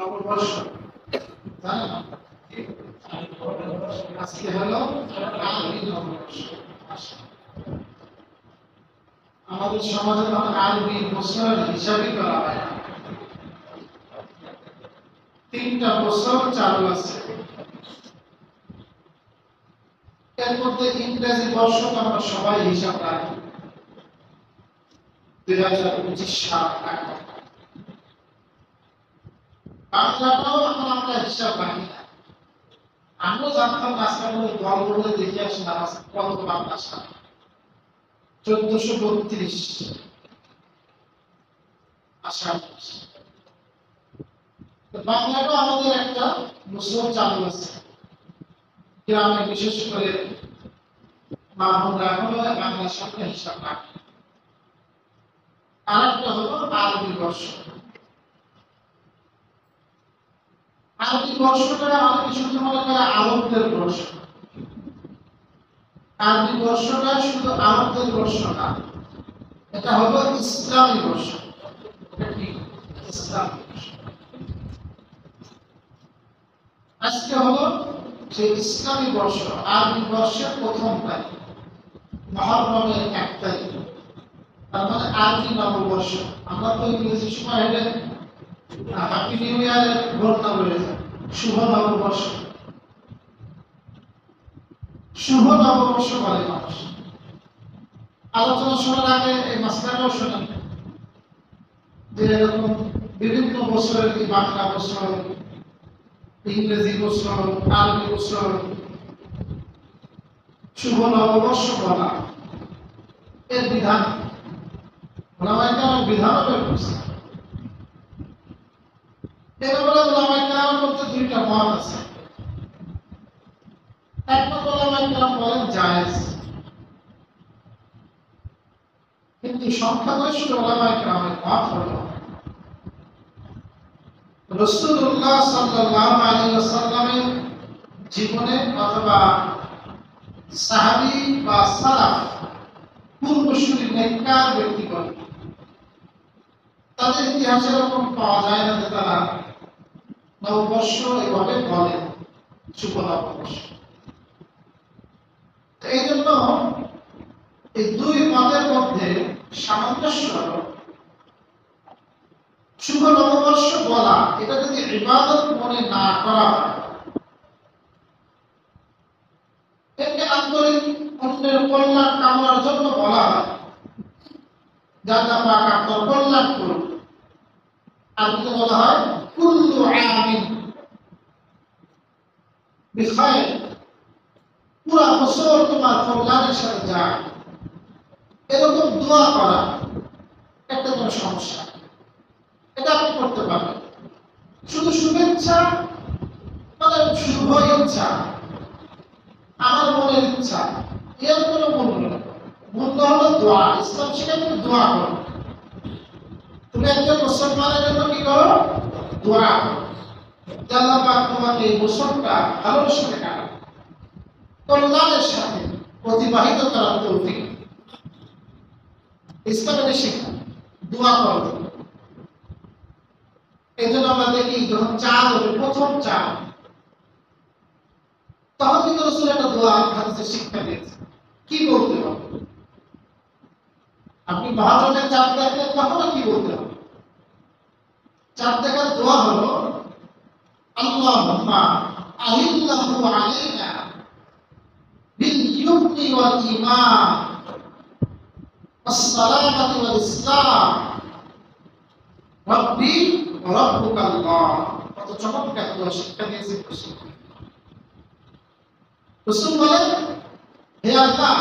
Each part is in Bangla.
নববর্ষ জানেন আজকে হলো আরবি নববর্ষ। আমাদের সমাজে আরবি বছর হিসাবই করা হয় না। 3টা বছর চালু আছে, এর মধ্যে ইংরেজি বর্ষ আমরা সবাই হিসাব রাখি 2025 সাল। বাংলাটাও এখন আমরা হিসাব রাখি না। আমিও জানতাম রাস্তাগুলো দলগুলো দেখে আসি না কত বাংলা সাল 1432 আষাঢ় মাস। বাংলাটাও আমাদের একটা বছর চালু আছে, গ্রামে বিশেষ করে বাংলা সংখ্যা হিসাব রাখে। আর একটা হলো আরবি বর্ষ। আরবি বর্ষটা অনেক শুধু মনে করে আরবদের বর্ষ। আরবি বর্ষটা শুধু আরবদের বর্ষ না, এটা হলো ইসলামী বর্ষ। এটা কি ইসলামী বর্ষ? আজকে হলো সেই ইসলামী বর্ষ, আরবি বর্ষের প্রথম তারিখ, মহররমের 1 তারিখ, তার মানে আরবি নববর্ষ। আমরা তো ইংরেজি সময় হেঁটে হ্যাপি নিউ ইয়ারের ঘটনা বলে যায়, শুভ নববর্ষ। শুভ নববর্ষ বলে মানুষ। আলোচনা শোনার আগে এই মাসলাটাও শোনেন যে এরকম বিভিন্ন বছরের কি বাংলা বছর, ইংরেজি বছর, আরবি বছর, শুভ নববর্ষ বলা এর বিধান বিধান করছে। দুইটা মত আছে। এক মত বলেন জায়েজ, কিন্তু সংখ্যাগরিষ্ঠ ওলামায়ে কেরামের মত হলো রাসূলুল্লাহ সাল্লাল্লাহু আলাইহি ওয়াসাল্লামের জীবনে অথবা সাহাবী বা সালাফ পূর্বসূরি নেককার ব্যক্তিগণ তাদের ইতিহাসে এরকম পাওয়া যায় না যে তারা নববর্ষ এভাবে বলে শুভ নববর্ষ। এই জন্য এই দুই মতের মধ্যে সামঞ্জস্য হলো শুভ নববর্ষ বলা এটা যদি ইবাদত মনে না করা হয়, একে আন্তরিক অন্যের কল্যাণ কামনার জন্য বলা হয়, যাতে পাক আপনার কল্যাণ করুন। আর বলা হয় কুল্লু আমিন বিখায়র, পুরা বছর তোমার কল্যাণের সাথে যায়, এরকম দোয়া করা একটা কোনো সমস্যা, এটা আপনি করতে পারবেন। শুধু শুভেচ্ছা মানে শুভ ইচ্ছা, আমার মনের ইচ্ছা, এর কোনো মূল্য নেই। মূল্য হলো দোয়া। ইসলাম শিখে তুমি দোয়া করো, তুমি একজন মুসলমানের জন্য কি করো? দোয়া করো, আল্লাহ পাক তোমাকে এই বছরটা ভালোর সাথে কাটান, কল্যাণের সাথে অতিবাহিত করার তৌফিক। ইসলামের শিক্ষা দোয়া করো। এই জন্য আমরা দেখি যখন চাঁদ হবে, প্রথম চাঁদ, তখন কিন্তু রাসূল একটা দোয়া হাদিসে শিক্ষা দিয়েছে। কি বলতে হবে? আপনি মহাজনের চাঁদ দেখলে তখন কি বলতে হবে? চাঁদ দেখার দোয়া হলো আল্লাহুম্মা আহিল্লাহু আলাইনা বিল ইয়ুমনি ওয়াল ঈমান ওয়াস সালামাতি ওয়াল ইসলাম রাব্বি ওয়া রাব্বুকাল্লাহ। কত চমৎকার দোয়া শিক্ষা দিয়েছে রাসূল। রাসূল বলেন, হে আল্লাহ,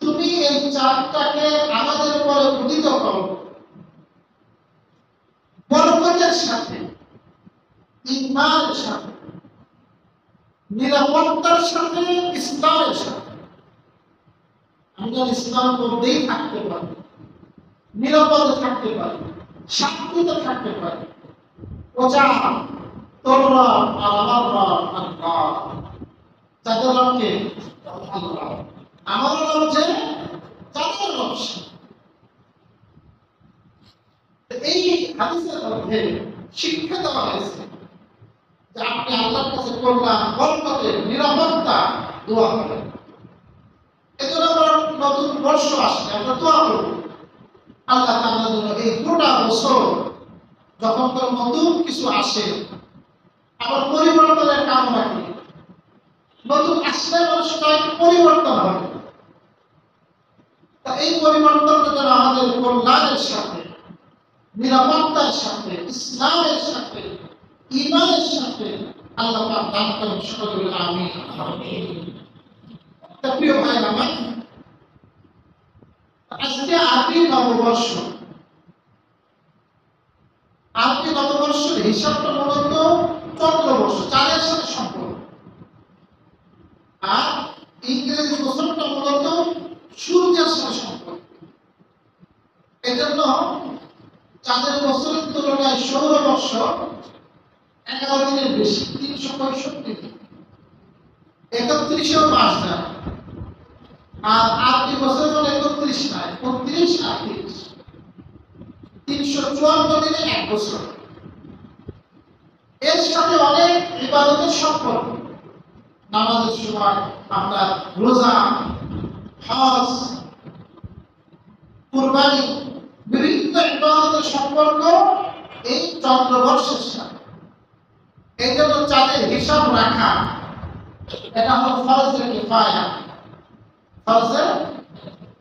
তুমি এই চাঁদটাকে আমাদের উপরে উদিত করো বরকতের সাথে, ঈমানের সাথে, নিরাপত্তার সাথে, ইসলামের সাথে। আমি যেন ইসলামের মধ্যেই থাকতে পারি, নিরাপদে থাকতে পারি, শান্তিতে থাকতে পারি। ওজা তোর রব আর আমার রব আল্লাহ। তাদের রবকে আল্লাহ, আমার রব যে তাদের রব। এই হাদিসের মধ্যে শিক্ষা দেওয়া হয়েছে যে আপনি আল্লাহর কাছে কল্যাণ, বরকতের, নিরাপত্তা দোয়া করেন। এজন্য আমরা নতুন বর্ষ আসলে আমরা দোয়া করব আল্লাহ তাআলার জন্য এই গোটা বছর যখন কোনো নতুন কিছু আসে আবার পরিবর্তনের কামনা করি। নতুন আসলে মানুষ চায় পরিবর্তন হবে। তা এই পরিবর্তনটা যেন আমাদের কল্যাণের সাথে, নিরাপত্তার সাথে, ইসলামের সাথে, ঈমানের সাথে আল্লাহ পাক দান করেন। সকলে বলি আমিন। তা প্রিয় ভাই আমার, আজকে আরবি নববর্ষ। আরবি নববর্ষের হিসাবটা মূলত চন্দ্রবর্ষ, চাঁদের সাথে সম্পর্ক। আর ইংরেজি বছরটা মূলত সূর্যের সাথে সম্পর্ক। এজন্য চাঁদের বছরের তুলনায় সৌরবর্ষ 11 দিনের বেশি, 365 দিন, 31 মাস যায়। আর আরবি বছর হলো 31 নয়, 29 আর 30, 354 দিনে এক বছর। এর সাথে অনেক ইবাদতের সম্পর্ক। নামাজের সময় আপনার রোজা, হজ, কুরবানি, বিভিন্ন ইবাদতের সম্পর্ক এই চন্দ্রবর্ষের সাথে। এই জন্য চাঁদের হিসাব রাখা এটা হলো ফরজে কিফায়া। ফরজে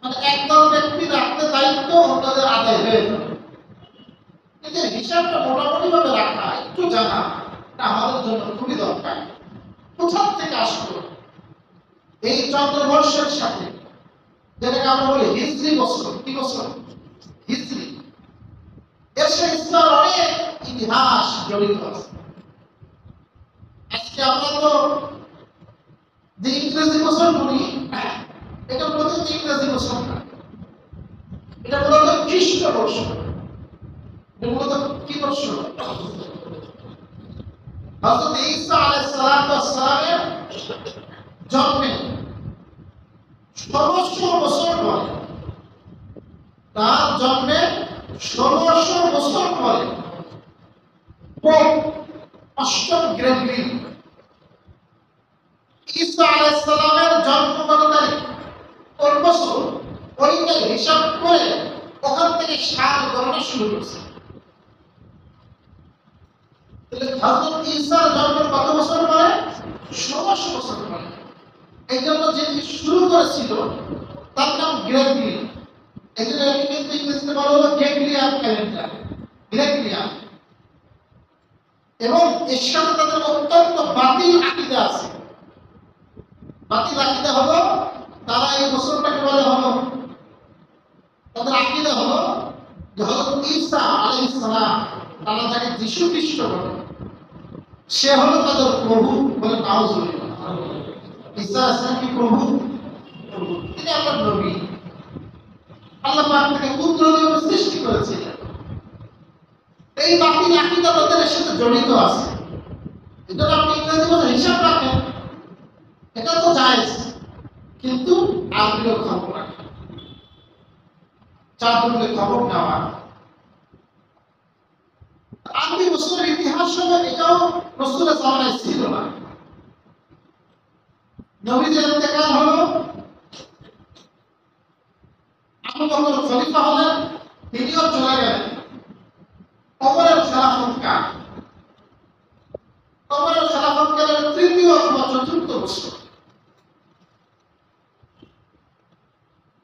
মানে একদল ব্যক্তি রাখতে দায়িত্ব, অন্যদের আদায় হয়ে যাবে। কিন্তু হিসাবটা মোটামুটি ভাবে রাখা, একটু জানা এটা আমাদের জন্য খুবই দরকার। কোথা থেকে আসলো এই চন্দ্রবর্ষের সাথে, যেটাকে আমরা বলি হিজরি বছর। কি বছর? হিজরি। এর সাথে ইসলামের অনেক ইতিহাস জড়িত আছে। আজকে আমরা তো যে ইংরেজি বছর বলি, এটা মূলত ইংরেজি বছর না, এটা মূলত খ্রিস্ট বর্ষ। এটা মূলত কি বর্ষ? হযরত ঈসা আলাইহিস সালামের জন্মে 1600 বছর পরে, তার জন্মে 1600 বছর পরে পোপ অষ্টম গ্রেগরি ঈসা আলাইহিস সালামের জন্ম কত তারিখ, কোন বছর, ওইটা হিসাব করে ওখান থেকে সাল গণনা শুরু করছে। তাহলে হযরত ঈসার জন্মের কত বছর পরে? 1600 বছর পরে। এই জন্য যে শুরু করেছিল তার নাম গ্রেগরি। এই জন্য কিন্তু ইংরেজিতে বলা হলো গ্রেগরিয়ান ক্যালেন্ডার, গ্রেগরিয়ান। এবং এর সাথে তাদের অত্যন্ত বাতিল আকীদা আছে। বাতিল আকীদা হলো তারা এই বছরটাকে বলে হলো, তাদের আকীদা হলো যে হযরত ঈসা আলাইহিস সালাম, তারা যাকে যীশু খ্রিস্ট বলে, সে হলো তাদের প্রভু বলে। নাউজুবিল্লাহ। ঈসা আসলে কি প্রভু? তিনি আল্লাহর নবী। আল্লাহ পাক তাকে পুত্র রূপে সৃষ্টি করেছিলেন। এই বাতিল আকীদা তাদের সাথে জড়িত আছে। এজন্য আপনি ইংরেজি ভাষায় হিসাব রাখেন, এটা তো জায়েজ, কিন্তু আরবিও খবর রাখেন, চাঁদুলে খবর নেওয়া। আরবি বছরের ইতিহাস হবে, এটাও রাসূলের জামানায় ছিল না। নবীজির ইন্তেকাল হলো, আবু বকর খলিফা হলেন, তিনিও চলে গেলেন। ওমরের খেলাফত কাল, ওমরের খেলাফত কালের 3য় অথবা 4র্থ বছর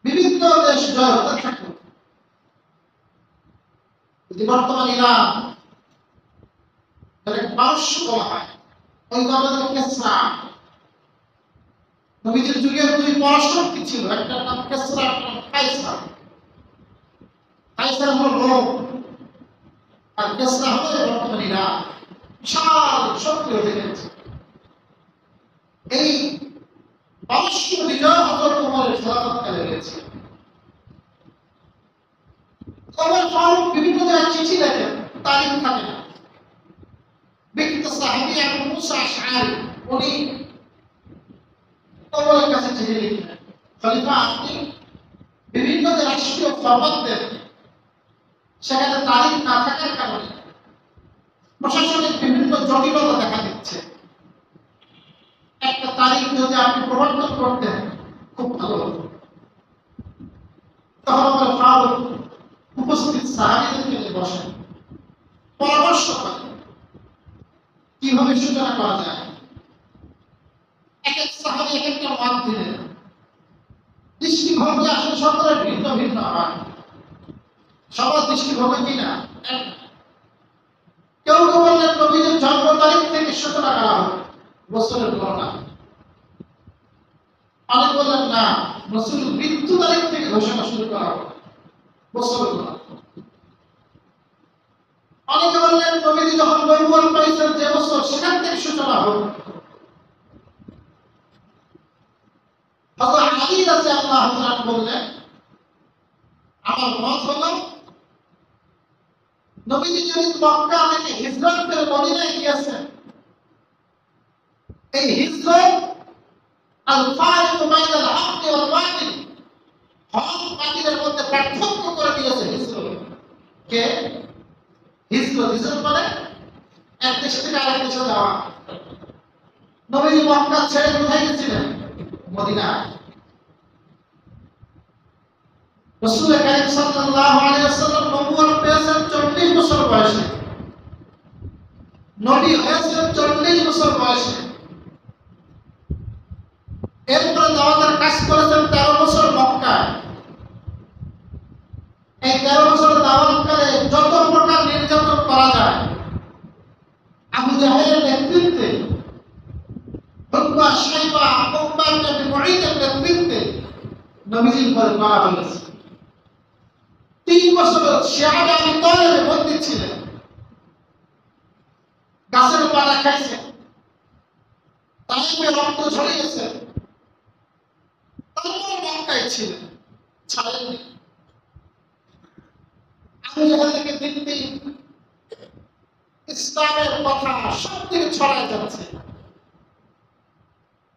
বিভিন্ন দেশ জয় হতে থাকলো। বর্তমান ইরান, পারস্য বলা হয়, ওই জামানার কেসরা। নবীজির যুগের 2 পরাশক্তি ছিল, একটা নাম কেসরা, একটা নাম কায়সার। কায়সার হলো রোম, আর কেসরা হলো বর্তমান ইরান। বিশাল শক্তি হয়ে গেছে। এই পারস্য বিজয় হযরত ওমরের খেলাফতকালে হয়েছে। ওমর ফারুক বিভিন্ন জায়গায় চিঠি লেখেন, তারিখ থাকে না। ব্যক্তিগত সাহাবী আবু মুসা আশআরী, উনি ওমরের কাছে চিঠি লিখলেন, খলিফা আপনি বিভিন্ন যে রাষ্ট্রীয় ফরমান দেন, সেখানে তারিখ না থাকার কারণে প্রশাসনিক বিভিন্ন জটিলতা দেখা দিচ্ছে। একটা তারিখ যদি আপনি প্রবর্তন করতেন খুব ভালো হতো। তখন আমরা ফারুক উপস্থিত সাহাবীদেরকে নিয়ে বসেন, পরামর্শ করেন কিভাবে সূচনা করা যায়। এক এক সাহাবী এক একটা মত দিলেন। দৃষ্টিভঙ্গি আসলে সকলের ভিন্ন ভিন্ন হয়, সবার দৃষ্টিভঙ্গি কিনা এক। কেউ কেউ বললেন নবীজির জন্ম তারিখ থেকে সূচনা করা হবে, বছরের গণনা। অনেক বললেন না, রাসূলের মৃত্যু তারিখ থেকে ঘোষণা শুরু করা হবে, বছরের গণনা। অনেকে বললেন নবীজি যখন নবুয়ত পাইছেন যে বছর, সেখান থেকে সূচনা হবে। হযরত আলী রাদিয়াল্লাহু তাআলা বললেন, আমার মত হলো নবীজি যদি মক্কা থেকে হিজরত করে মদিনায় গিয়েছেন, এই হিজরত আল ফারিক বাইনাল হক ওয়াল বাতিল, হক বাতিলের মধ্যে পার্থক্য করে দিয়েছে হিজরত। কে? হিজরত। হিজরত মানে এক দেশ থেকে আরেক দেশে যাওয়া। নবীজি মক্কা ছেড়ে কোথায় গেছিলেন? মদিনা। রাসূল কারীম সাল্লাল্লাহু আলাইহি ওয়াসাল্লাম নবুয়ত পেয়েছেন 40 বছর বয়সে, নবী হয়েছেন 40 বছর বয়সে। এরপরে দাওয়াতের কাজ করেছেন 13 বছর মক্কায়। এই 13 বছর দাওয়াতকালে যত প্রকার নির্যাতন করা যায়, আবু জাহেলের নেতৃত্বে, উতবা, শাইবা, উকবা ইবনে মুঈদের নেতৃত্বে নবীজির উপর করা হয়েছে। 3 বছর শিয়াবে আবি তালেব বন্দী ছিলেন, গাছের পাতা খাইছেন, তাইফে রক্ত ঝরিয়েছেন, তারপরে মক্কায় ছিলেন, ছাড়েননি। আবু জাহেলকে দিন দিন ইসলামের কথা সব দিকে ছড়ায় যাচ্ছে।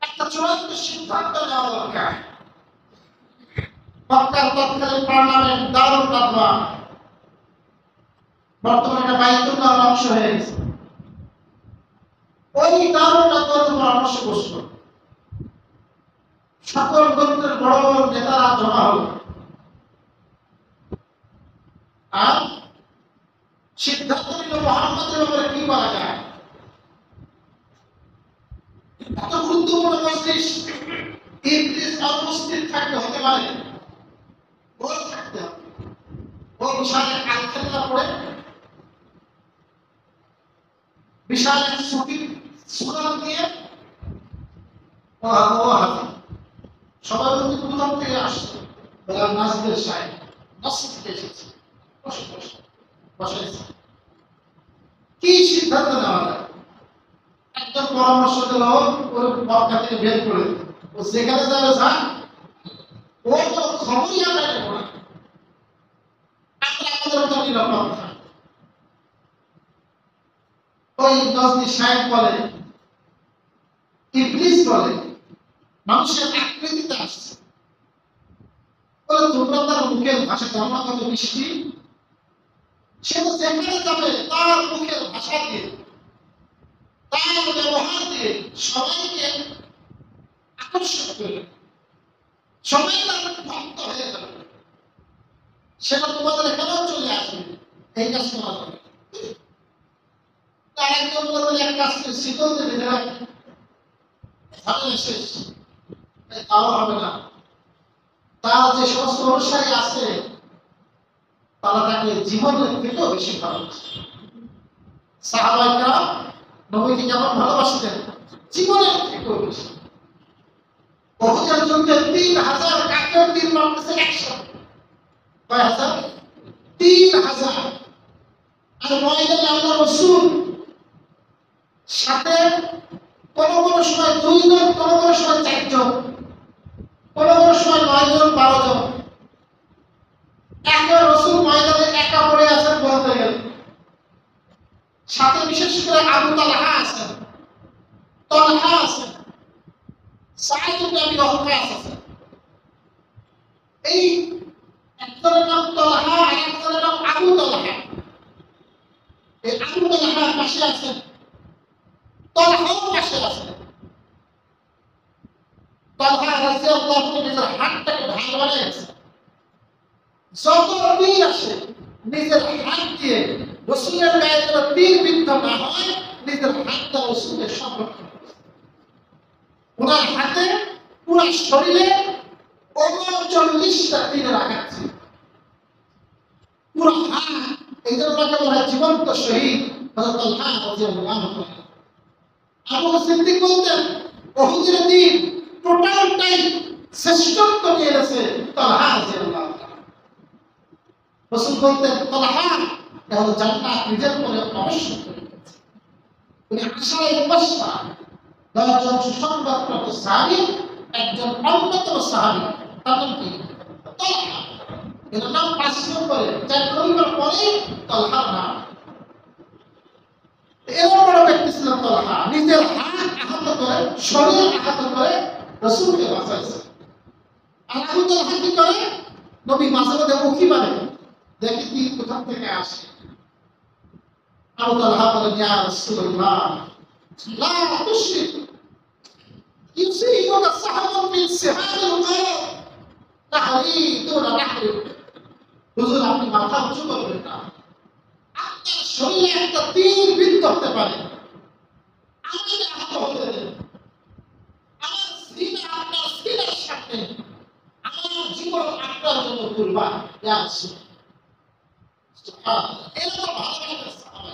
একটা চূড়ান্ত সিদ্ধান্ত নেওয়া দরকার। মক্কার তৎকালীন পার্লামেন্ট দারুল নাদওয়া, বর্তমানে বাইতুল্লাহর অংশ হয়ে গেছে, ওই দারুল নাদওয়ার পরামর্শ বসলো। সকল গোত্রের বড় বড় নেতারা জমা হল, আর সিদ্ধান্ত নিল মুহাম্মদের ব্যাপারে কি করা যায়। এত গুরুত্বপূর্ণ মজলিস, ইবলিস অনুপস্থিত থাকতে হতে পারে, ওর থাকতে হবে। ওর বিশাল আলখাল্লা পড়ে, বিশাল সুফি সুরাত দিয়ে ও হাতে সবাই বলতে কোথাও থেকে আসছে, বলে নাজদের সাহেব নসিব থেকে এসেছে, বসে বসে বসেছে। কি সিদ্ধান্ত নেওয়া যায়? একজন পরামর্শ দিল, ওর মক্কা থেকে বের করে দিল, ও যেখানে যাবে যা, ওর কোনো খবরই আমরা নেব না, আমরা আমাদের মতো নিরাপদ থাকব। ওই নজদি সাহেব বলে, ইবলিস বলে, মানুষের আকৃতিতে আসছে, বলে তোমরা তার মুখের ভাষা জানো না কত মিষ্টি, সে তো যেখানে যাবে তার মুখের ভাষা দিয়ে, তার ব্যবহার দিয়ে সবাইকে আকর্ষণ করবে, সবাই তার ভক্ত হয়ে যাবে, সেটা তোমাদের এখানেও চলে আসবে। এই কাজ করা যাবে। তার একজন বলে এক কাজ করে শীতল যে বেঁধে রাখবে, ঝামেলা শেষ, তাও হবে না। তার যে সমস্ত অনুসারী আছে তারা তাকে জীবনের থেকেও বেশি ভালোবাসে। সাহাবায়ে কেরাম নবীকে যেমন ভালোবাসতেন, জীবনের থেকেও বেশি। উহুদের যুদ্ধে 3000 কাফের তীর মারতেছে একসাথে। কয় হাজার? 3000। আর ময়দানে আল্লাহ রাসূল সাথে কোন কোন সময় 2 জন, কোন কোন সময় 4 জন, কোন কোন সময় 9 জন 12 জন। একবার রাসূল ময়দানে একা পড়ে আছেন বলতে গেলে, সাথে বিশেষ করে আবু তালহা আছেন, তালহা আছেন, সাঈদ ইবনে আবি ওয়াক্কাস আছেন। এই একজনের নাম তালহা আর একজনের নাম আবু তালহা। এই আবু তালহার পাশে আছেন, তালহাও পাশে আছেন। তালহা রাদিয়াল্লাহু আনহু নিজের হাতটাকে ঢাল বানিয়েছে, যত তীর আসে নিজের হাত দিয়ে রাসূলের গায়ে যেন তীর বিদ্ধ না হয়, নিজের হাতটা রাসূলের সংরক্ষণ করেছে। ওনার হাতে পুরো শরীরে 39টা তীরের আঘাত ছিল, পুরো হাত। এই জন্য বলা হয় জীবন্ত শহীদ হযরত তালহা রাদিয়াল্লাহু আনহু। আবু সিদ্দিক বলতেন উহুদের দিন টোটালটাই শ্রেষ্ঠত্ব নিয়ে গেছে তালহা রাদিয়াল্লাহু আনহু। রাসূল বলতেন তালহা তাহলে জান্নাত নিজের পরে অবশ্যই করে গেছে। উনি আশায় মুবাশশারা 10 জন সুসংবাদপ্রাপ্ত সাহাবী একজন অন্যতম সাহাবী, তার নাম কি? তালহা। এর নাম 5 নম্বরে 4 নম্বর পরে তালহার নাম। এমন বড় ব্যক্তি ছিলেন তালহা, নিজের হাত আহত করে, শরীর আহত করে রাসূলকে বাঁচাইছে। আর আবু তালহা কি করে? নবী মাঝে মাঝে উকি মারে, দেখি কি কোথা থেকে আসে। আবু তালহা বলেন ইয়া রাসূলুল্লাহ লা তুশরিক ইউসিবুকা সাহাবুন মিন সিহাবিল গায়ব তাহরি দুনা নাহরি। হুজুর আপনি মাথা উঁচু করবেন না, আপনার শরীরে একটা তীর বিদ্ধ হতে পারে, আমাকে আহত হতে দেন। আমার সিনা আপনার সিনার সামনে, আমার জীবন আপনার জন্য কুরবান। ইয়া রাসূল সুবহানাল্লাহ, এরা তো ভালোবাসা সাহাবা,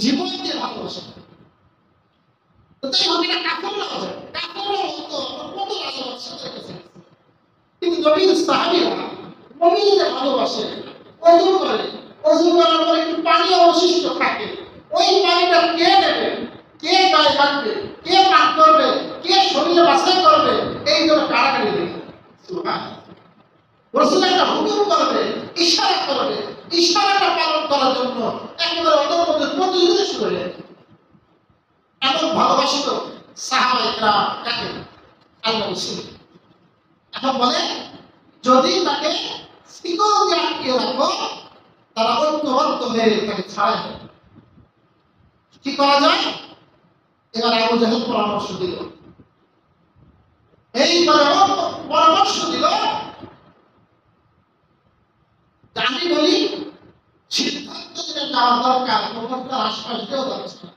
জীবন দিয়ে ভালোবাসা। তো তাই হবে না কাফেররা হবে, কাফেররা হতো কত রাজত্ব সাথে গেছে, কিন্তু নবীর সাহাবীরা নবীকে ভালোবাসে, ওযু করে, ওযু করার পরে একটু পানি অবশিষ্ট থাকে, ওই পানিটা কে নেবে, কে গায়ে রাখবে, কে পান করবে, কে শরীরে বাছাই করবে, এই জন্য কারাকারি দেখে। সুবহানাল্লাহ, রাসূল একটা হুকুম করবে, ইশারা করবে, ইশারাটা পালন করার জন্য একেবারে ওদের মধ্যে প্রতিযোগিতা শুরু হয়ে যায়। এমন ভালোবাসিত সাহাবায়ে কেরাম কাকে? আল্লাহ রাসূল। এখন বলে যদি তাকে শিকল দিয়ে আটকে রাখো, তারা ঐক্যবদ্ধ হয়ে তাকে ছাড়াই দেয়। কি করা যায়? এবার আবু জাহেল পরামর্শ দিল, এইবারে পরামর্শ দিল, আমি বলি সিদ্ধান্ত যেটা নেওয়া দরকার, তার আশপাশ দিয়েও যাচ্ছে না।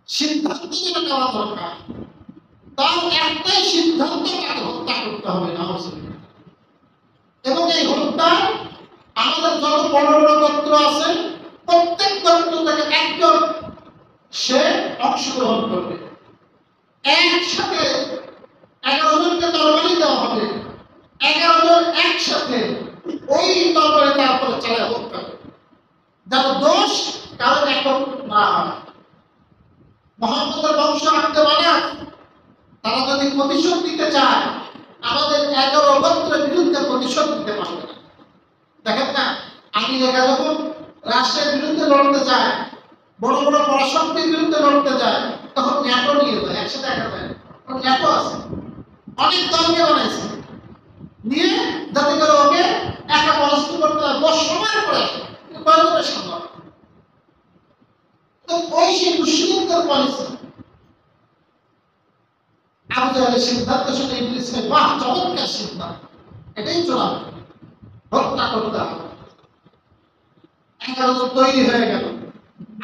সিদ্ধান্ত যেটা নেওয়া দরকার, তার একটাই সিদ্ধান্ত, তাকে হত্যা করতে হবে না। এবং এই হত্যা আমাদের যত বড় বড় গোত্র আছে, প্রত্যেক গোত্র থেকে একজন সে অংশগ্রহণ করবে। একসাথে 11 জনকে তরবারি দেওয়া হবে, 11 জন একসাথে ওই তরবারি তারপরে চালায় হত্যা করবে, যেন দোষ কারণ এখন না হয়। মুহাম্মদের বংশ আনতে মানাফ তারা যদি প্রতিশোধ দিতে চায়, আমাদের 11 গোত্রের বিরুদ্ধে প্রতিশোধ দিতে পারবে না। দেখেন না, আমি দেখা যখন রাষ্ট্রের বিরুদ্ধে লড়তে যায়, বড় বড় পরাশক্তির বিরুদ্ধে লড়তে যায়, তখন ন্যাটো নিয়ে যায়, একসাথে একা যায়। ন্যাটো আছে, অনেক দলকে বানাইছে, নিয়ে যাতে করে ওকে একা পরাস্ত করতে হয়। 10 সময় পরে আসে, কয়েকজনের সম্ভব। তো ওই সেই মুসলিমদের পলিসি। আবু জাহেলের সিদ্ধান্ত শুনে ইবলিস বলে, বাহ, চমৎকার সিদ্ধান্ত, এটাই চূড়ান্ত, হত্যা করতে হবে। 11 জন তৈরি হয়ে গেল।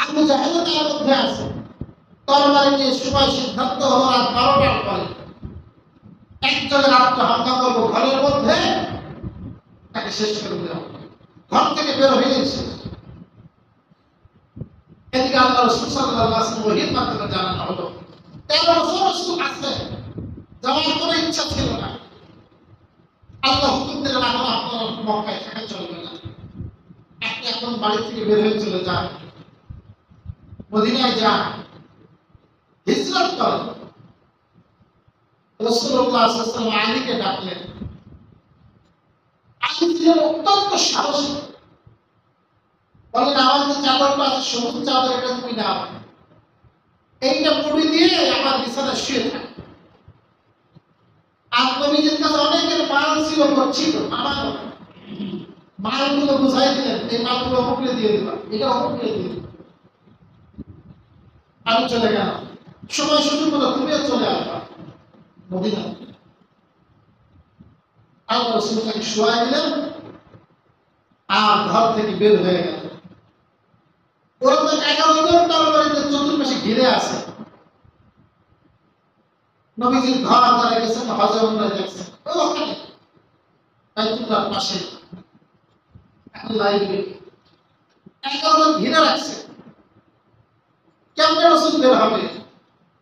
আবু জাহেলও তার মধ্যে আছে, তরবারি নিয়ে সময় সিদ্ধান্ত হলো রাত 12টার পরে একজনের আত্মহত্যা করবো, ঘরের মধ্যে তাকে শেষ করে দেওয়া, ঘর থেকে বের হয়ে শেষ। এদিকে আল্লাহ রাসূল সাল্লাল্লাহু আলাইহি ওয়াসাল্লাম ওহীর মাধ্যমে জানানো হলো 13 বছর রাসূল আছে, যাওয়ার কোনো ইচ্ছা ছিল না। আল্লাহ হুকুম দিলেন, এখন আপনার মক্কায় থাকা চলবে না, আপনি এখন বাড়ি থেকে বের হয়ে চলে যান, মদিনায় যান, হিজরত করেন। রাসূলুল্লাহ সাল্লাল্লাহু আলাইহি ওয়াসাল্লাম আলীকে ডাকলেন। আলী ছিলেন অত্যন্ত সাহসী, বলেন আমার যে চাদরটা আছে সবুজ চাদর, এটা তুমি নাও, এইটা মুড়ি দিয়ে আমার বিছানায় শুয়ে থাক। আর নবীজির কাছে অনেকের মাল ছিল, গচ্ছিত, আমারও। মালগুলো বুঝাই দিলেন, এই মালগুলো অমুকরে দিয়ে দিলাম, এটা অমুকরে দিয়ে দিলাম। আমি চলে গেলাম, সময় সুযোগ মতো তুমিও চলে আসবা মদিনা। আল্লাহ রাসূল তাকে শোয়াই দিলেন আর ঘর থেকে বের হয়ে গেল। ওরা তো 11 জন তরবারিতে চতুর্পাশে ঘিরে আছে। নবীজির ঘর যারা গেছেন হজে উমরায় গেছেন ওখানে বাইতুল্লাহর পাশে লাইব্রেরি 11 জন ঘিরে রাখছে। কেমনে রাসূল বের হবে?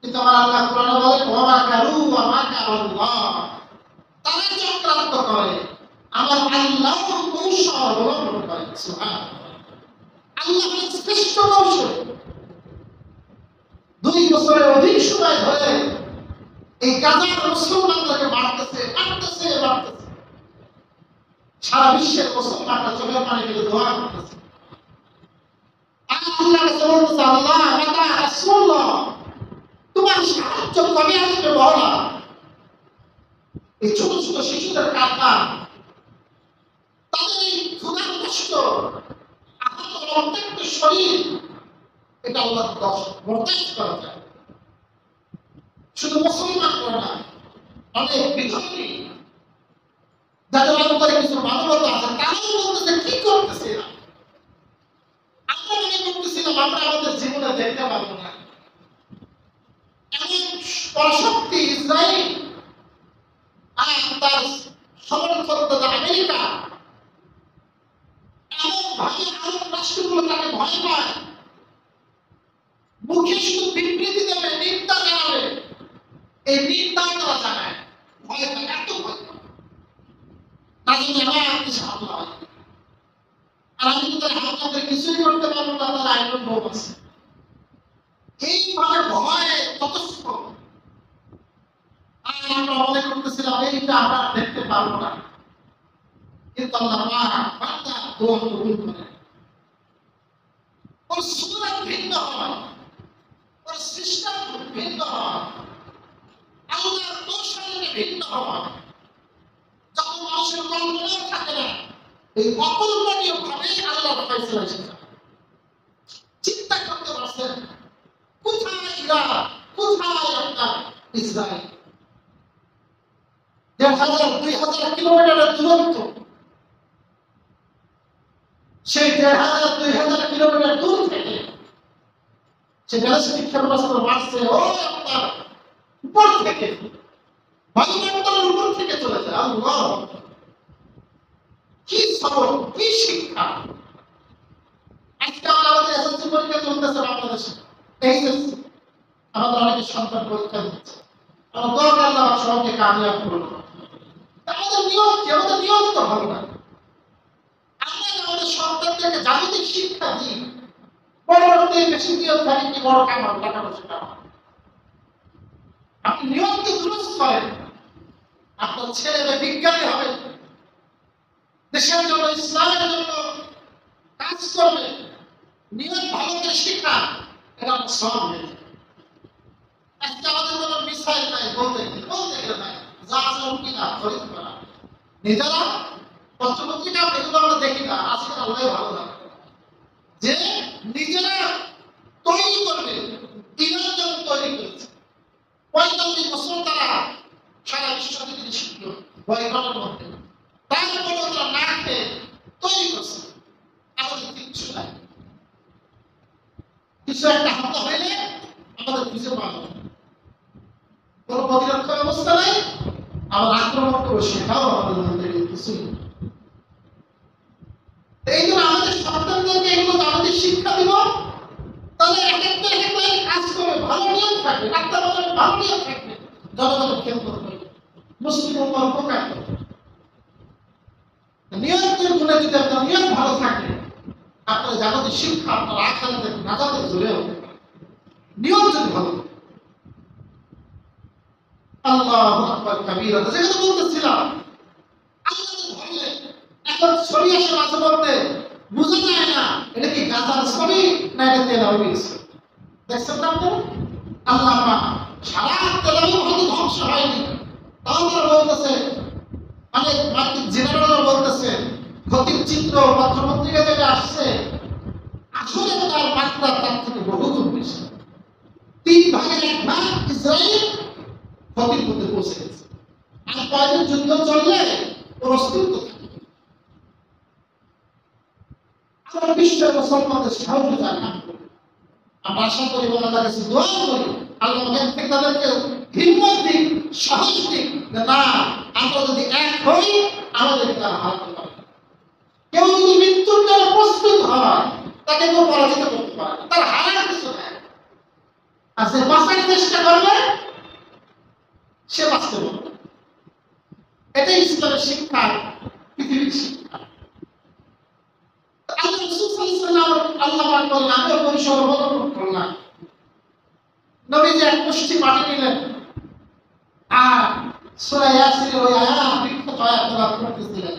কিন্তু আমার আল্লাহ কোরআনে বলে ওয়া কারু ওয়া মা কারাল্লাহ, তারা চক্রান্ত করে, আমার আল্লাহ কৌশল অবলম্বন করে। সুবহানাল্লাহ, আল্লাহর শ্রেষ্ঠ কৌশল। 2 বছরের অধিক সময় ধরে এই গাজার মুসলমানদেরকে মারতেছে। সারা বিশ্বের মুসলমানরা চোখের পানি ফেলে দোয়া করতেছে। আল্লাহ রাসূল বলতেছে, আল্লাহ মাতা রাসূলুল্লাহ, তোমার সাহায্য কবে আসবে বলো। এই ছোট ছোট শিশুদের কান্না, তাদের এই ক্ষুধার কষ্ট, আহত রক্তাক্ত শরীর, এটা আল্লাহর দশ বরদাস্ত করা যায়। শুধু মুসলমান করে না, অনেক বিধর্মী যাদের অন্তরে কিছু মানবতা আছে তারাও বলতেছে কি করতেছে না। আমরা মনে করতেছিলাম আমরা আমাদের জীবনে দেখতে পাবো না, এমন পরাশক্তি ইসরায়েল আর তার সমর্থকতা আমেরিকা এমন ভাবে আরব রাষ্ট্রগুলো তাকে ভয় পায়, মুখে শুধু বিবৃতি দেবে, নিন্দা জানাবে, এই নিন্দাও তারা জানায়, ভয় পায়, এত ভয় পায়। তার জন্য আমার কিছু হামলা হয়, আর আমি তো তার হামলাদের কিছুই করতে পারবো না, তার আইনের লোক আছে। এইভাবে ভয়ে ততস্থ, আর আমরা মনে করতেছিলাম এইটা আমরা দেখতে পারবো না, কিন্তু আল্লাহ বান্দা দোয়া কবুল করে। ওর সূরা ভিন্ন হয়, ওর সিস্টেম ভিন্ন হয়, আল্লাহর কৌশলে ভিন্ন হয়। যখন মানুষের কল্পনাও থাকে না, এই অকল্পনীয় ভাবে আল্লাহর ফয়সালা এসে যায়। চিন্তা করতে পারছেন কোথায় ইরাক, কোথায় আপনার ইসরায়েল? 1,500-2,000 কিলোমিটারের দূরত্ব, সেই 1,500-2,000 কিলোমিটার দূর থেকে সে ব্যালিস্টিক ক্ষেপণাস্ত্র মারছে ও আপনার উপর থেকে, বায়ুমণ্ডলের উপর থেকে চলে যায়। আল্লাহ, কি সবর, কি শিক্ষা! আজকে আমাদের এসএসসি পরীক্ষা চলতেছে বাংলাদেশে, এইচএসসি, আমাদের অনেকে সন্তান পরীক্ষা দিচ্ছে। আমরা দোয়া করি আল্লাহ সবাইকে কামিয়াব করুন। আমাদের নিয়ম কি? আমাদের নিয়ম তো ভালো না। আমরা আমাদের সন্তানদেরকে জাগতিক শিক্ষা দিই, পরবর্তী বেশি নিয়ম থাকে কি বড় কামাল, টাকা পয়সা কামাল। আপনি নিয়মকে দুরস্ত করেন, আপনার ছেলে বিজ্ঞানী হবে, দেশের জন্য, ইসলামের জন্য কাজ করবে, নিয়ম ভালো করে শিক্ষা, এটা সব হয়ে যায়। আজকে আমাদের কোনো মিসাইল নাই, বলতে গেলে নাই, যা আছে কিনা খরিদ করা, নিজেরা পত্রপত্রিকা এগুলো আমরা দেখি না। আজকে আল্লাহ ভালো লাগে যে নিজেরা তৈরি করবে, ইরান যেমন তৈরি করেছে 45 বছর তারা সারা বিশ্ব থেকে শিখল বয়কটের মধ্যে, তারপরে তারা না খেয়ে তৈরি করছে। আমাদের কিচ্ছু নাই, কিছু একটা হামলা হইলে আমাদের খুঁজে পাওয়া যায়, কোনো প্রতিরক্ষা ব্যবস্থা নাই, আমার আক্রমণ করবো সেটাও আমাদের কিছুই। এই জন্য আমাদের সন্তানদেরকে এগুলো আমাদের শিক্ষা দিব, তাহলে এক একটা কাজ করবে, ভালো নিয়ম থাকবে, ডাক্তার বলে ভালো নিয়ম থাকবে, জনগণের খেয়াল করবে, মুসলিম উম্মার উপকার করবে। নিয়ন্ত্রণ গুলো যদি আপনার নিয়ম ভালো থাকে, আপনার জাগতিক শিক্ষা আপনার আখেরাতের নাজাতের জুড়ে হতে পারে, নিয়ম যদি ভালো। আল্লাহু আকবার কাবীরা, যেটা বলতেছিলাম, আল্লাহ ধরলে এখন ছড়ি আসে মাঝে মধ্যে বুঝা যায় না এটা কি গাজার ছড়ি না এটা তেলাওয়ার ছড়ি। দেখছেন না আপনারা? আল্লাহ সারা তেলাওয়ার হয়তো ধ্বংস হয়নি, তাও তারা বলতেছে, অনেক মার্কিন জেনারেলরা বলতেছে ক্ষতির চিত্র পত্রপত্রিকা যেটা আসছে, আসলে তার মাত্রা তার থেকে বহুগুণ বেশি। 3/1 ইসরায়েল ক্ষতির মধ্যে পৌঁছে গেছে। আর কয়েকদিন যুদ্ধ চললে ওর অস্তিত্ব থাকবে। আমরা বিশ্বের মুসলমানদের সহযোগিতা কাম করি। আমরা আশা করি আল্লাহর কাছে দোয়া করি, আল্লাহ আমাদের থেকে তাদেরকে হিম্মত দিন, সাহস দিন, না আমরা যদি এক হই আমাদের তারা হারাতে পারবে। কেউ যদি মৃত্যুর জন্য প্রস্তুত হয় তাকে কেউ পরাজিত করতে পারে, তার হারার কিছু নাই। আর সে বাঁচার চেষ্টা করবে সে বাঁচতে পারবে। এটাই ইসলামের শিক্ষা, পৃথিবীর শিক্ষা। আল্লাহ রাসূল সাল্লাল্লাহু আলাইহি ওয়াসাল্লাম আল্লাহ পাক বললেন, আমিও পরিসর অবলম্বন করলাম। নবীজি এক মুষ্টি মাটি নিলেন আর সূরা ইয়াসিনের ওই আয়াত বিখ্যাত আয়াত তেলাওয়াত করতেছিলেন।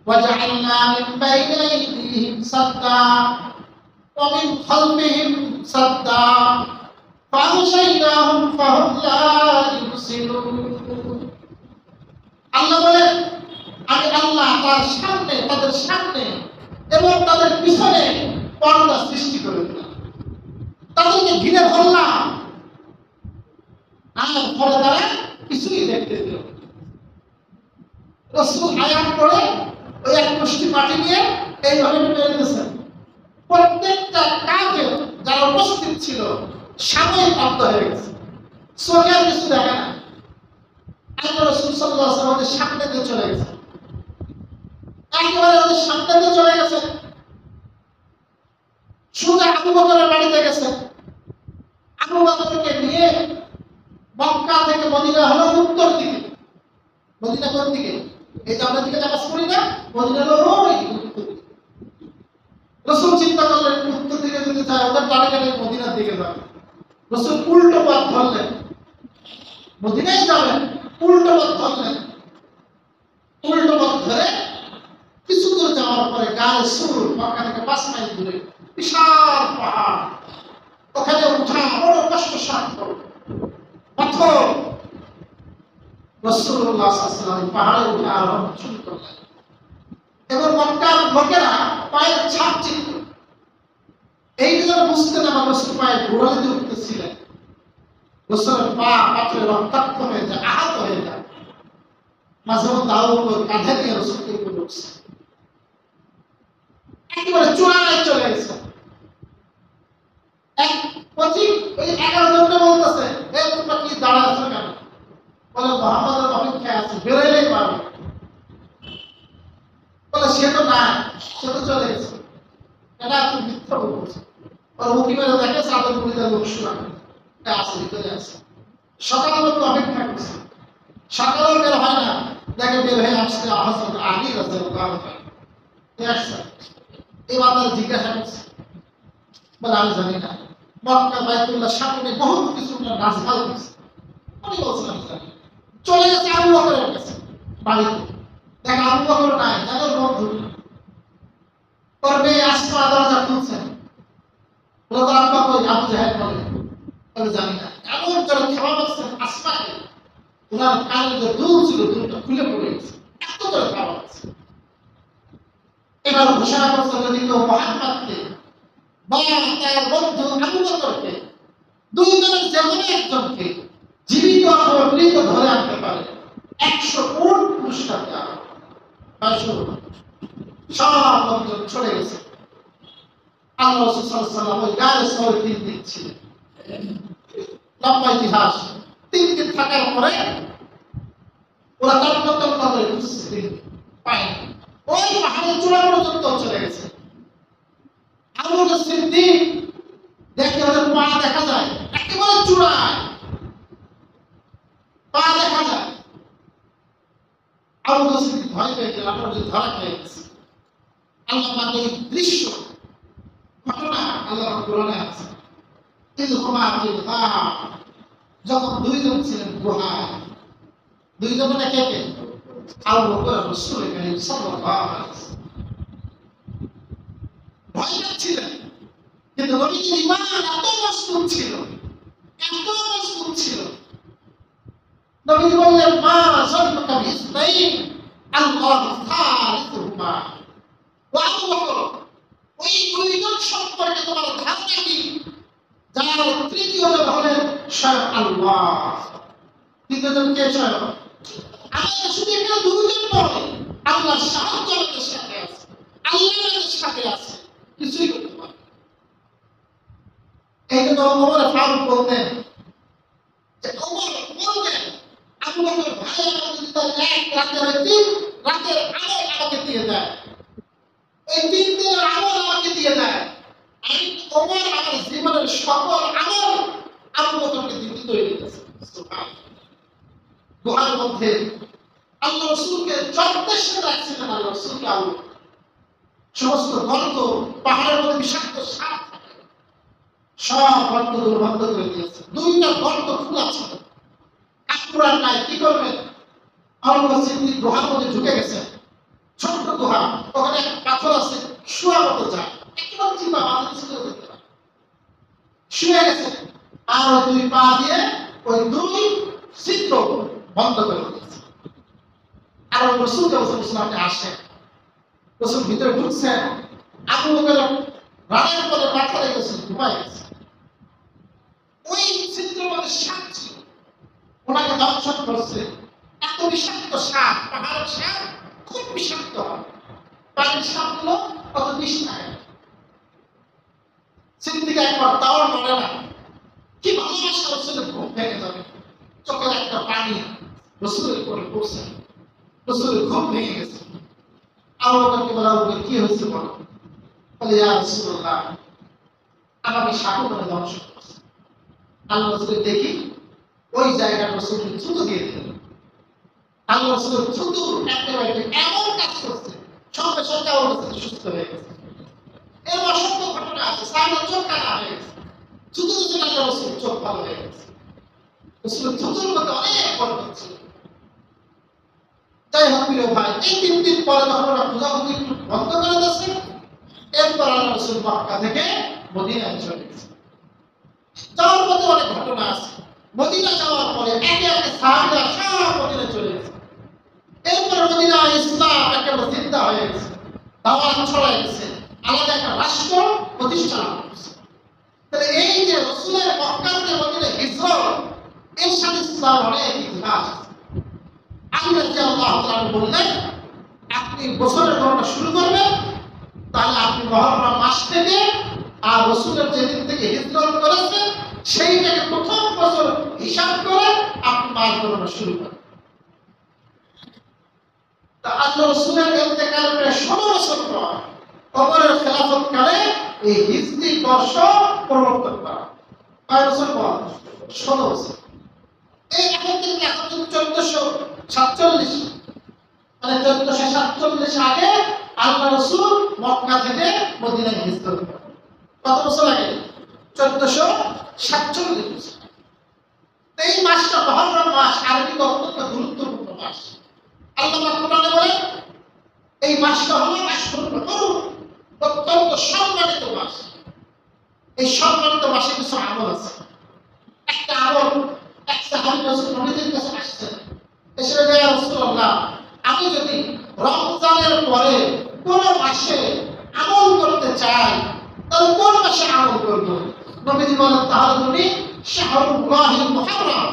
وجعلنا من بين أيديهم سدا ومن خلفهم سدا فأغشيناهم فهم لا يبصرون। আল্লাহ বলেন, আমি আল্লাহ তাদের সামনে এবং তাদের পিছনে পর্দা সৃষ্টি করে দিলাম, তাদেরকে ঘিরে ধরলাম, আর ফলে তারা কিছুই দেখতে দিল। রাসূল আয়াত পড়ে ওই এক মুষ্টি মাটি নিয়ে এইভাবে মেরে দিয়েছেন। প্রত্যেকটা কাফের যারা উপস্থিত ছিল সাময়িক অন্ধ হয়ে গেছে, চোখে আর কিছু দেখে না। আল্লাহ রাসূল সাল্লাল্লাহু আলাইহি ওয়াসাল্লাম সামনে দিয়ে চলে গেছে, একেবারে ওদের সামনে দিয়ে চলে গেছে, সোজা আবু বকরের বাড়িতে গেছে। আবু বকরকে নিয়ে মক্কা থেকে মদিনা হলো উত্তর দিকে। মদিনা কোন দিকে? এই যে আমরা দিকে নামাজ পড়ি না, মদিনা হলো ওই উত্তর দিকে। রাসূল চিন্তা করলেন উত্তর দিকে যদি যায় ওদের টার্গেট মদিনার দিকে যাবে। রাসূল উল্টো পথ ধরলেন, মদিনায় যাবেন, উল্টো পথ ধরলেন। উল্টো পথ ধরে কিছু দূর যাওয়ার পরে গায়ে সুর, মক্কা থেকে 5 মাইল দূরে বিশাল পাহাড়, ওখানে উঠা বড় কষ্টসাধ্য পাথর। রাসূলুল্লাহ সাল্লাল্লাহু আলাইহি ওয়াসাল্লাম পাহাড়ে উঠে আরোহণ শুরু করলেন এবং মক্কার লোকেরা পায়ের ছাপ চিনত। এই জন্য বুঝতে না রাসূল পায়ে ঘোড়ালে দিয়ে উঠতেছিলেন। রাসূলের পা পাথরে রক্তাক্ত হয়ে যায়, আহত হয়ে যায়। মাঝে মধ্যে আবু বকর কাঁধে নিয়ে রাসূলকে উপরে উঠছে, একেবারে চূড়ায় চলে গেছে। এক পথিক ওই 11 জনকে বলতেছে, এ তোমরা কি দাঁড়ায় আছো কেন? বলে মুহাম্মাদের অপেক্ষায় আছি, বেরোলেই পারবে। বলে সে তো না, সে তো চলে গেছে। এটা তুমি মিথ্যা বলছো। ওর উকি মেরে দেখে চাদর মুড়িতে লোক শুয়ে আছে, ভিতরে আছে। সকালে লোক অপেক্ষা করছে, সকালেও বের হয় না, দেখে বের হয়ে আসছে হযরত আলী রাদিয়াল্লাহু আনহু। এই বাবার জিজ্ঞাসা করছে, বলে আমি জানি না। মক্কা বাইতুল্লাহ সামনে বহুত কিছু নাজমাল করছে, আমি বলছিলাম জানি। চলে গেছে আবু বকরের কাছে বাড়িতে, দেখে আবু বকর নাই, তাদের বন্ধু করবে আসমা দরজা খুলছেন। বলে আব্বা কই? আবু জাহেল বলে জানি না। এমন করে খাওয়া করছেন আসমাকে, ওনার কানে যে দুল ছিল দুলটা খুলে পড়ে গেছে, এত করে খাওয়া হচ্ছে। এবার ঘোষণা করছে যদি কেউ মুহাম্মদকে বা তার বন্ধু আবু বকরকে, দুইজনের যেমন একজনকে জীবিত অথবা মৃত ধরে আনতে পারে 100 কোটি পুরস্কার দেওয়া হবে। সব লোকজন ছড়ে গেছে। আল্লাহ রাসূল সাল্লাল্লাহু আলাইহি ওয়াসাল্লাম ওই গায়ে সওয়ার 3 দিন ছিলেন। লম্বা ইতিহাস। 3 দিন থাকার পরে ওরা তন্ন করে খুঁজছে, পায় না। ওই পাহাড়ের চূড়া পর্যন্ত চলে গেছে। আবু বকর সিদ্দিক দেখে ওদের পা দেখা যায়, একেবারে চূড়ায় পা দেখা যায়। আবু বকর সিদ্দিক ভয় পেয়ে গেল, আমরা যে ধরা খেয়ে গেছি। আল্লাহ পাকের এই দৃশ্য ঘটনা আল্লাহর কোরআনে আছে। যখন দুইজন ছিলেন গুহায়, দুইজন না কে কে? আবু বকর রাসূল কারীম সাল্লাল্লাহু আলাইহি ওয়াসাল্লাম ভয় পাচ্ছিলেন, কিন্তু নবীজির ঈমান এত মজবুত ছিল, এত মজবুত ছিল। নবী বললেন, মা যান্নুকা বিইসনাইন, আল্লাহু সালিসুহুমা ওয়া আবু বকর, ওই দুইজন সম্পর্কে তোমার ধারণা কি? যার তৃতীয় জন হলেন স্বয়ং আল্লাহ। তৃতীয় জন কে? স্বয়ং আমাদের। শুধু এখানে দুইজন নয়, আল্লাহর সাহায্য আমাদের সাথে আছে, আল্লাহ আমাদের সাথে আছে, কিছুই করতে পারে। এই জন্য ওমর ফারুক বলতেন যে ওমর বলতেন, আবু বকর ভাই আমার যদি তার এক রাতের 3 রাতের আমল আমাকে দিয়ে দেয়, এই 3 দিনের আমল আমাকে দিয়ে দেয়, আমি ওমর আমার জীবনের সকল আমল আবু বকরকে দিতে তৈরি আছি। সুবহানাল্লাহ। গুহার মধ্যে আল্লাহ রাসূলকে যথেষ্ট রাখছিলেন। আল্লাহ রাসূলকে আবু সমস্ত গর্ত, পাহাড়ের মধ্যে বিষাক্ত সাপ থাকে, সব গর্ত দুর্বন্ধ করে দিয়েছে। 2টা গর্ত খোলা ছিল, কাকুরার নাই। কি করবেন? আল্লাহ সিদ্দিক গুহার মধ্যে ঢুকে গেছে। ছোট্ট গুহা, ওখানে একটা পাথর আছে, শোয়া মতো যায়, একদম চিপা মাথা ছিল, শুয়ে গেছে। আর 2 পা দিয়ে ওই 2 ছিদ্র বন্ধ করে দিয়েছে। আর রাসূল সাল্লাল্লাহু আসে, রাসূল ভিতরে ঢুকছেন, আবু বকর রানের পরে মাথা রেখেছে, ঘুমায় গেছে। ওই ছিদ্রের মধ্যে সাপ ছিল, ওনাকে দংশন করছে। এত বিষাক্ত সাপ, পাহাড়ের সাপ খুব বিষাক্ত হয়, পানির সাপগুলো কত বিষ থাকে। সিদ্দিক একবার তাও মনে না, কি ভালোবাসা রাসূলের ঘুম ভেঙে যাবে, চোখের একটা পানি রাসূলের উপরে পড়ছে, রাসূলের ঘুম ভেঙে গেছে। আবু বকরকে বলা, কি হয়েছে বলো? বলে, ইয়া রাসূলুল্লাহ, আমাকে সাপ করে দংশন করছে। আল্লাহ রাসূল দেখি ওই জায়গায় রাসূলকে থুতু দিয়ে দিলেন। আল্লাহ রাসূল থুতু একেবারে এমন কাজ করছে, সঙ্গে সঙ্গে ওর সুস্থ হয়ে গেছে। এর অসংখ্য ঘটনা আছে। সাহাবা চোখ কাটা হয়ে গেছে, থুতু দিতে আল্লাহ রাসূল চোখ ভালো হয়ে গেছে। রাসূল থুতুর মধ্যে অনেক বরকত ছিল। তাই হোক প্রিয় ভাই, এই 3 দিন পরে যখন ওরা পূজাপতি বন্ধ করে দিয়েছে, এরপর আল্লাহ রাসূল মক্কা থেকে মদিনায় চলে গেছে। যাওয়ার পথে অনেক ঘটনা আছে। মদিনা যাওয়ার পরে একে একে সাহাবারা সব মদিনায় চলে গেছে। এরপর মদিনায় ইসলাম একেবারে জিন্দা হয়ে গেছে, দাওয়াত ছড়ায় গেছে, আলাদা একটা রাষ্ট্র প্রতিষ্ঠা করেছে। তাহলে এই যে রাসূলের মক্কা থেকে মদিনায় হিজরত, এর সাথে ইসলাম অনেক ইতিহাস আছে। আল্লাহ তাআলা বললেন, আপনি বছরের গণনা শুরু করবেন, তাহলে আপনি মুহররম মাস থেকে, আর রাসূলের যেদিন থেকে হিজরত করেছে সেইটাকে প্রথম বছর হিসাব করে আপনি মাস গণনা শুরু করেন। তা আল্লাহ রাসূলের ইন্তেকালের প্রায় 16 বছর পর ওমরের খেলাফত কালে এই হিজরি বর্ষ প্রবর্তন করা। কয় বছর পর? 16 বছর। এই এখন থেকে এখন 1447, মানে 1447 আগে আল্লাহ রাসূল মক্কা থেকে মদিনায় হিজরত করেন। কত বছর আগে? 1447 বছর। এই মাসটা মুহররম মাস, আরবিতে অত্যন্ত গুরুত্বপূর্ণ মাস। আল্লাহ পাক কোরআনে বলেন, এই মাসটা হলো আশহুরুল হুরুম, অত্যন্ত সম্মানিত মাস। এই সম্মানিত মাসে কিছু আমল আছে। একটা আমল, এক সাহাবী রাসূল নবীজির কাছে আসছেন, এসে বললেন, ইয়া রাসূলুল্লাহ, আমি যদি রমজানের পরে কোন মাসে আমল করতে চাই, তাহলে কোন মাসে আমল করব? নবীজি বলেন, তাহলে তুমি শাহরুল্লাহিল মুহররম,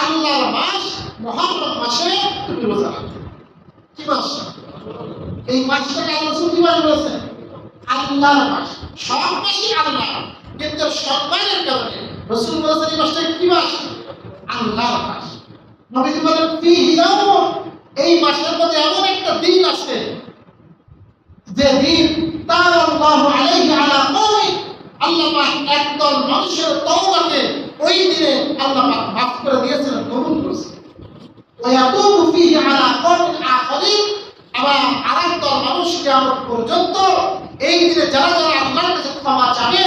আল্লাহর মাস মুহররম মাসে তুমি রোজা রাখবে। কি মাস? এই মাসটাকে আল্লাহ রাসূল কি মাস বলেছেন? আল্লাহর মাস। সব মাসই আল্লাহ, কিন্তু সম্মানের কারণে রাসূল বলেছেন এই মাসটা কি মাস? আল্লাহর মাস। নবীজি বলেন, ফীহি ইয়াউম, এই মাসের মধ্যে এমন একটা দিন আছে যে দিন তাআল্লাহু আলাইহি আলা কওমি, আল্লাহ পাক একদল মানুষের তওবাকে ওই দিনে আল্লাহ পাক মাফ করে দিয়েছেন, কবুল করেছেন। ওয়া ইয়াতুবু ফীহি আলা কওমিন আখারিন, আবার আরেক দল মানুষ কিয়ামত পর্যন্ত এই দিনে যারা যারা আল্লাহর কাছে ক্ষমা চাবে,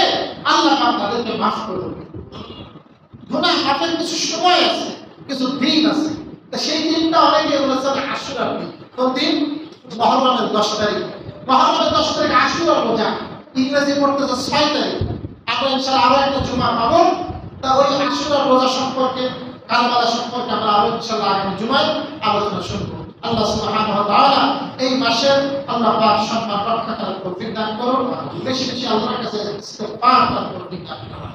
আল্লাহ পাক তাদেরকে মাফ করে দেবেন। গুনাহ মাফের কিছু সময় আছে, কিছু দিন আছে। তা সেই দিনটা অনেকে বলেছেন আশুরার দিন। কোন দিন? মুহররমের 10 তারিখ। মুহররমের 10 তারিখ আশুরা রোজা, ইংরেজি পড়তেছে 6 তারিখ। আমরা ইনশাআল্লাহ আরো একটা জুমা পাবো। তা ওই আশুরা রোজা সম্পর্কে, কারবালা সম্পর্কে আমরা আরো ইনশাআল্লাহ আগামী জুমায় আলোচনা শুনবো। আল্লাহ সুবহানাহু ওয়া তাআলা এই মাসের আল্লাহ পাক সম্মান রক্ষা করার তৌফিক দান করুন। বেশি বেশি আল্লাহর কাছে ইস্তিগফার করার তৌফিক দান করুন।